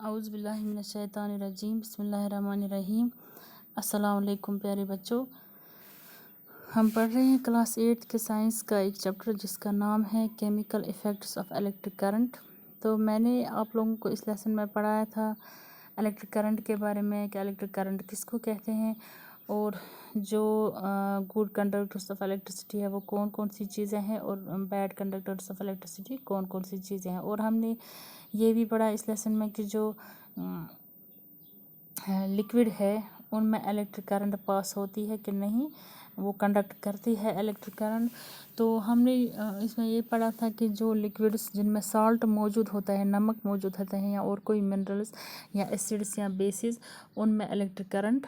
औज़ बिल्लाहि मिनश शैतानिर रजीम बिस्मिल्लाहिर रहमानिर रहीम। अस्सलाम वालेकुम प्यारे बच्चों, हम पढ़ रहे हैं क्लास 8 के साइंस का एक चैप्टर जिसका नाम है chemical effects of electric current. तो मैंने आप लोगों को इस लेसन में पढ़ाया था इलेक्ट्रिक करंट के बारे में कि इलेक्ट्रिक करंट किसको कहते हैं और जो गुड कंडक्टर्स ऑफ इलेक्ट्रिसिटी है वो कौन कौन सी चीज़ें हैं और बैड कंडक्टर्स ऑफ इलेक्ट्रिसिटी कौन कौन सी चीज़ें हैं। और हमने ये भी पढ़ा इस लेसन में कि जो लिक्विड है उनमें इलेक्ट्रिक करंट पास होती है कि नहीं, वो कंडक्ट करती है इलेक्ट्रिक करंट। तो हमने इसमें ये पढ़ा था कि जो लिक्विड्स जिनमें साल्ट मौजूद होता है, नमक मौजूद होता है या और कोई मिनरल्स या एसिड्स या बेसिस, उनमें इलेक्ट्रिक करंट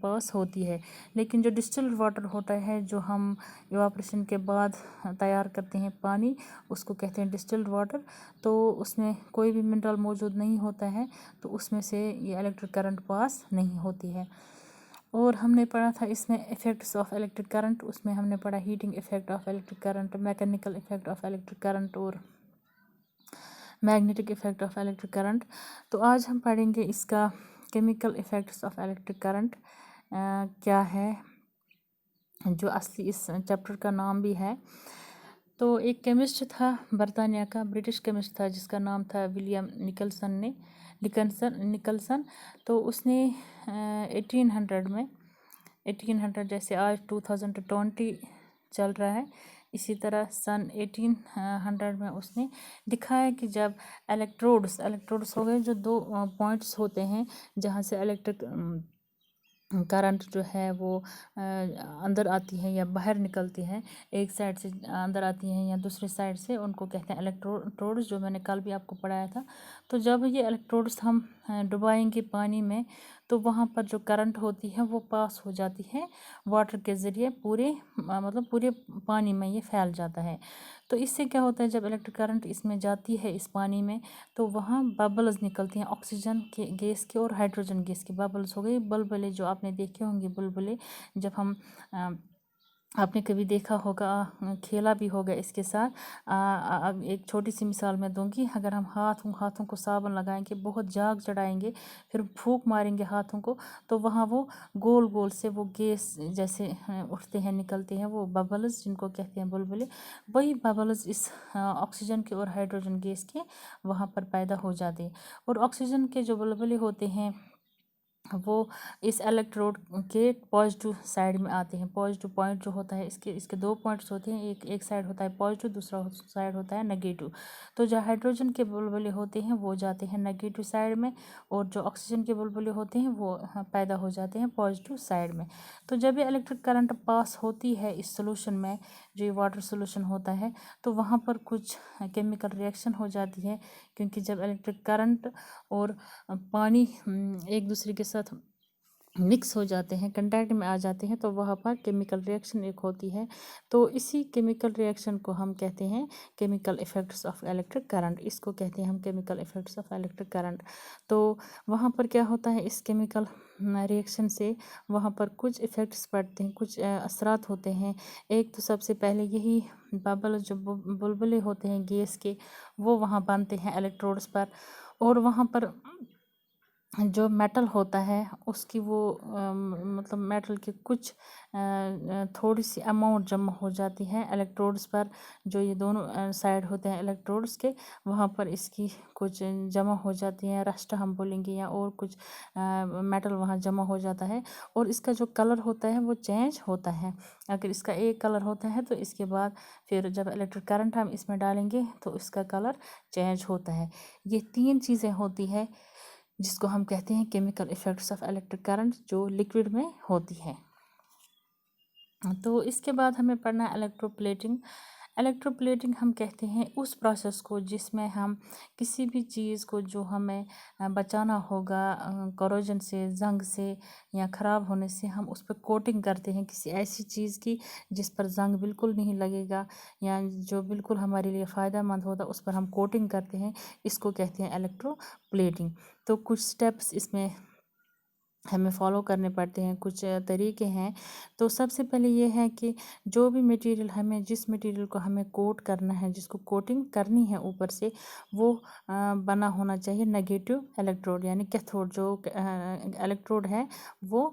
पास होती है। लेकिन जो डिस्टिल्ड वाटर होता है, जो हम इवापोरेशन के बाद तैयार करते हैं पानी, उसको कहते हैं डिस्टिल्ड वाटर। तो उसमें कोई भी मिनरल मौजूद नहीं होता है, तो उसमें से ये इलेक्ट्रिक करंट पास नहीं होती है। और हमने पढ़ा था इसमें इफ़ेक्ट्स ऑफ इलेक्ट्रिक करंट, उसमें हमने पढ़ा heating effect of electric current, mechanical effect of electric current और magnetic effect of electric current. तो आज हम पढ़ेंगे इसका chemical effects of electric current क्या है, जो असली इस चैप्टर का नाम भी है। तो एक केमिस्ट था बरतानिया का, ब्रिटिश केमिस्ट था जिसका नाम था विलियम निकलसन। तो उसने 1800 जैसे आज 2020 चल रहा है, इसी तरह सन 1800 में उसने दिखाया कि जब इलेक्ट्रोड्स हो गए, जो दो पॉइंट्स होते हैं जहाँ से इलेक्ट्रिक करंट जो है वो अंदर आती है या बाहर निकलती है, एक साइड से अंदर आती है या दूसरी साइड से, उनको कहते हैं इलेक्ट्रोड्स, जो मैंने कल भी आपको पढ़ाया था। तो जब ये इलेक्ट्रोड्स हम डुबाएंगे पानी में, तो वहाँ पर जो करंट होती है वो पास हो जाती है वाटर के ज़रिए, पूरे पानी में ये फैल जाता है। तो इससे क्या होता है, जब इलेक्ट्रिक करंट इसमें जाती है इस पानी में, तो वहाँ बबल्स निकलती हैं, ऑक्सीजन के गैस के और हाइड्रोजन गैस की बबल्स हो गई। बुलबुले जो आपने देखे होंगे, बुलबुले जब हम आपने कभी देखा होगा, खेला भी होगा इसके साथ। अब एक छोटी सी मिसाल मैं दूंगी। अगर हम हाथों को साबुन लगाएंगे, बहुत झाग चढ़ाएंगे, फिर फूंक मारेंगे हाथों को, तो वहाँ वो गोल गोल से वो गैस जैसे उठते हैं, निकलते हैं, वो बबल्स जिनको कहते हैं बुलबुले। वही बबल्स इस ऑक्सीजन के और हाइड्रोजन गैस के वहाँ पर पैदा हो जाते हैं। और ऑक्सीजन के जो बुलबुले होते हैं वो इस इलेक्ट्रोड के पॉजिटिव साइड में आते हैं। पॉजिटिव पॉइंट जो होता है, इसके दो पॉइंट्स होते हैं, एक साइड होता है पॉजिटिव, दूसरा साइड होता है नेगेटिव। तो जो हाइड्रोजन के बुलबुले होते हैं वो जाते हैं नेगेटिव साइड में, और जो ऑक्सीजन के बुलबुले होते हैं वो पैदा हो जाते हैं पॉजिटिव साइड में। तो जब ये इलेक्ट्रिक करंट पास होती है इस सोल्यूशन में, जो ये वाटर सोल्यूशन होता है, तो वहाँ पर कुछ केमिकल रिएक्शन हो जाती है, क्योंकि जब इलेक्ट्रिक करंट और पानी एक दूसरे के साथ मिक्स हो जाते हैं, कंटैक्ट में आ जाते हैं, तो वहाँ पर केमिकल रिएक्शन एक होती है। तो इसी केमिकल रिएक्शन को हम कहते हैं chemical effects of electric current. इसको कहते हैं हम chemical effects of electric current. तो वहाँ पर क्या होता है, इस केमिकल रिएक्शन से वहाँ पर कुछ इफ़ेक्ट्स पड़ते हैं, कुछ असरात होते हैं। एक तो सबसे पहले यही बबल जो बुलबुले होते हैं गैस के, वो वहाँ बनते हैं इलेक्ट्रोड्स पर, और वहाँ पर जो मेटल होता है उसकी वो मेटल की कुछ थोड़ी सी अमाउंट जमा हो जाती है इलेक्ट्रोड्स पर। जो ये दोनों साइड होते हैं इलेक्ट्रोड्स के, वहाँ पर इसकी कुछ जमा हो जाती है, रस्ट हम बोलेंगे, या और कुछ मेटल वहाँ जमा हो जाता है। और इसका जो कलर होता है वो चेंज होता है। अगर इसका एक कलर होता है, तो इसके बाद फिर जब इलेक्ट्रिक करंट हम इसमें डालेंगे तो इसका कलर चेंज होता है। ये तीन चीज़ें होती है जिसको हम कहते हैं chemical effects of electric current, जो लिक्विड में होती है। तो इसके बाद हमें पढ़ना है इलेक्ट्रोप्लेटिंग हम कहते हैं उस प्रोसेस को जिसमें हम किसी भी चीज़ को जो हमें बचाना होगा करोजन से, जंग से या ख़राब होने से, हम उस पर कोटिंग करते हैं किसी ऐसी चीज़ की जिस पर जंग बिल्कुल नहीं लगेगा, या जो बिल्कुल हमारे लिए फ़ायदा मंद होता, उस पर हम कोटिंग करते हैं। इसको कहते हैं इलेक्ट्रोप्लेटिंग। तो कुछ स्टेप्स इसमें हमें फॉलो करने पड़ते हैं, कुछ तरीके हैं। तो सबसे पहले ये है कि जो भी मटेरियल हमें, जिस मटेरियल को हमें कोट करना है, जिसको कोटिंग करनी है ऊपर से, वो बना होना चाहिए नेगेटिव इलेक्ट्रोड, यानी कैथोड जो इलेक्ट्रोड है वो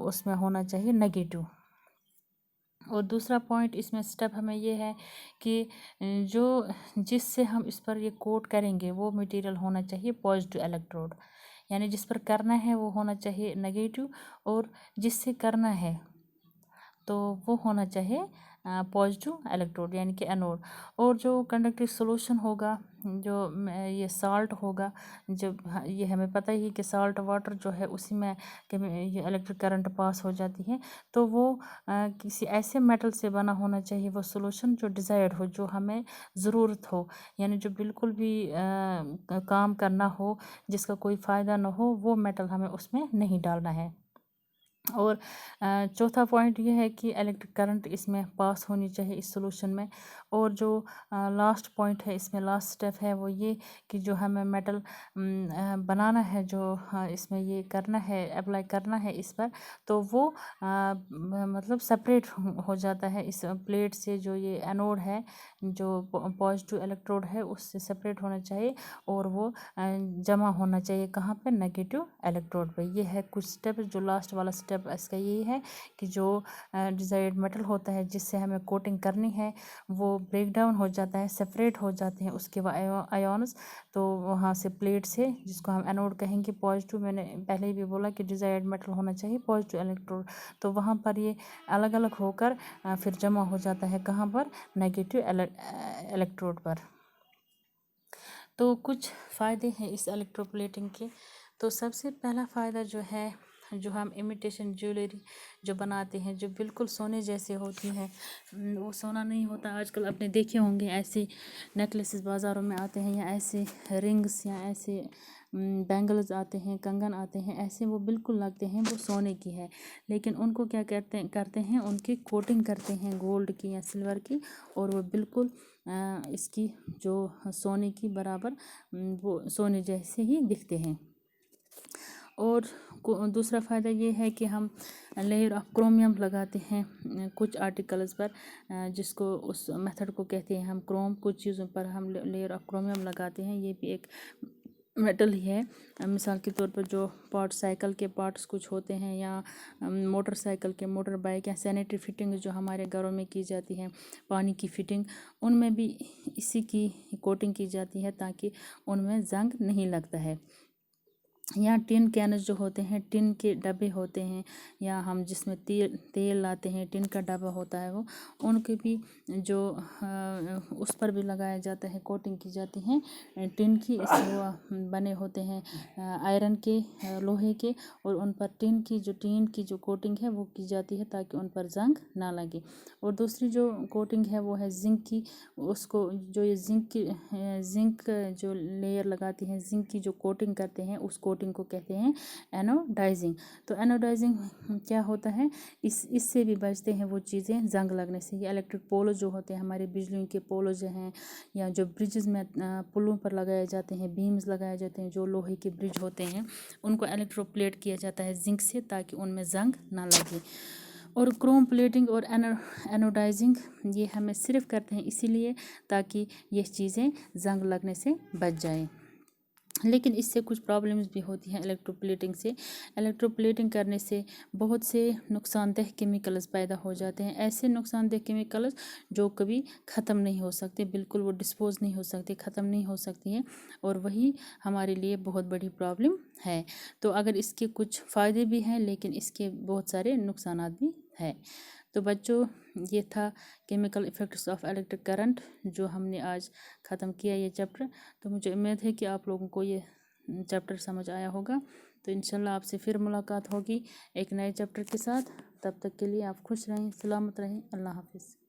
उसमें होना चाहिए नेगेटिव। और दूसरा पॉइंट इसमें स्टेप हमें ये है कि जो जिससे हम इस पर ये कोट करेंगे वो मटेरियल होना चाहिए पॉजिटिव इलेक्ट्रोड, यानी जिस पर करना है वो होना चाहिए नेगेटिव, और जिससे करना है तो वो होना चाहिए पॉजिटिव इलेक्ट्रोड यानी कि एनोड। और जो कंडक्टिव सॉल्यूशन होगा, जो ये साल्ट होगा, जब ये हमें पता ही है कि साल्ट वाटर जो है उसी में ये इलेक्ट्रिक करंट पास हो जाती है, तो वो किसी ऐसे मेटल से बना होना चाहिए वो सॉल्यूशन जो डिज़ायर्ड हो, जो हमें ज़रूरत हो, यानी जो बिल्कुल भी काम करना हो, जिसका कोई फ़ायदा ना हो, वो मेटल हमें उसमें नहीं डालना है। और चौथा पॉइंट ये है कि इलेक्ट्रिक करंट इसमें पास होनी चाहिए इस सॉल्यूशन में। और जो लास्ट पॉइंट है इसमें, लास्ट स्टेप है वो ये कि जो हमें मेटल बनाना है, जो इसमें ये करना है, अप्लाई करना है इस पर, तो वो मतलब सेपरेट हो जाता है इस प्लेट से। जो ये एनोड है, जो पॉजिटिव इलेक्ट्रोड है, उससे सेपरेट होना चाहिए, और वो जमा होना चाहिए कहाँ पे, नेगेटिव इलेक्ट्रोड पे। ये है कुछ स्टेप। जो लास्ट वाला स्टेप इसका यही है कि जो डिजायर्ड मेटल होता है जिससे हमें कोटिंग करनी है, वो ब्रेक डाउन हो जाता है, सेपरेट हो जाते हैं उसके आयोन्स। तो वहाँ से प्लेट से, जिसको हम एनोड कहेंगे, पॉजिटिव, मैंने पहले ही भी बोला कि डिजायर्ड मेटल होना चाहिए पॉजिटिव इलेक्ट्रोड, तो वहाँ पर ये अलग अलग होकर फिर जमा हो जाता है कहाँ पर, नेगेटिव इलेक्ट्रोड पर। तो कुछ फ़ायदे हैं इस इलेक्ट्रोप्लेटिंग के। तो सबसे पहला फ़ायदा जो है, जो हम इमिटेशन ज्वेलरी जो बनाते हैं, जो बिल्कुल सोने जैसे होती है, वो सोना नहीं होता। आजकल आपने देखे होंगे ऐसे नेकलेसेस बाज़ारों में आते हैं, या ऐसे रिंग्स, या ऐसे बैंगल्स आते हैं, कंगन आते हैं, ऐसे वो बिल्कुल लगते हैं वो सोने की है, लेकिन उनको क्या करते हैं, उनकी कोटिंग करते हैं गोल्ड की या सिल्वर की, और वो बिल्कुल इसकी जो सोने की बराबर वो सोने जैसे ही दिखते हैं। और दूसरा फ़ायदा ये है कि हम लेयर ऑफ क्रोमियम लगाते हैं कुछ आर्टिकल्स पर, जिसको उस मेथड को कहते हैं हम क्रोम। कुछ चीज़ों पर हम लेयर ऑफ क्रोमियम लगाते हैं, ये भी एक मेटल ही है। मिसाल के तौर पर जो साइकिल के पार्ट्स कुछ होते हैं, या मोटरसाइकिल के, मोटर बाइक, या सैनिटरी फिटिंग जो हमारे घरों में की जाती है, पानी की फिटिंग, उनमें भी इसी की कोटिंग की जाती है ताकि उनमें जंग नहीं लगता है। या टिन कैनस जो होते हैं, टिन के डब्बे होते हैं, या हम जिसमें तेल लाते हैं, टिन का डब्बा होता है वो, उनके भी जो उस पर भी लगाया जाता है, कोटिंग की जाती है टिन की। इससे वो बने होते हैं आयरन के, लोहे के, और उन पर टिन की जो कोटिंग है वो की जाती है ताकि उन पर जंग ना लगे। और दूसरी जो कोटिंग है वो है जिंक की। उसको जो ये जिंक जो लेयर लगाती हैं, जिंक की जो कोटिंग करते हैं, उस कोटिंग को कहते हैं एनोडाइजिंग। तो एनोडाइजिंग क्या होता है, इससे भी बचते हैं वो चीज़ें जंग लगने से। ये इलेक्ट्रिक पोलो जो होते हैं, हमारे बिजली के पोलो जो हैं, या जो ब्रिजेस में पुलों पर लगाए जाते हैं, बीम्स लगाए जाते हैं, जो लोहे के ब्रिज होते हैं, उनको इलेक्ट्रोप्लेट किया जाता है जिंक से ताकि उनमें जंग ना लगे। और क्रोम प्लेटिंग और एनोडाइजिंग ये हमें सिर्फ करते हैं इसीलिए ताकि ये चीज़ें जंग लगने से बच जाए। लेकिन इससे कुछ प्रॉब्लम्स भी होती हैं इलेक्ट्रोप्लेटिंग से। इलेक्ट्रोप्लेटिंग करने से बहुत से नुकसानदेह केमिकल्स पैदा हो जाते हैं, ऐसे नुकसानदेह केमिकल्स जो कभी ख़त्म नहीं हो सकते, बिल्कुल वो डिस्पोज नहीं हो सकते, ख़त्म नहीं हो सकती हैं, और वही हमारे लिए बहुत बड़ी प्रॉब्लम है। तो अगर इसके कुछ फ़ायदे भी हैं, लेकिन इसके बहुत सारे नुकसान भी हैं। तो बच्चों, ये था chemical effects of electric current, जो हमने आज ख़त्म किया ये चैप्टर। तो मुझे उम्मीद है कि आप लोगों को ये चैप्टर समझ आया होगा। तो इंशाल्लाह आपसे फिर मुलाकात होगी एक नए चैप्टर के साथ। तब तक के लिए आप खुश रहें, सलामत रहें। अल्लाह हाफिज़।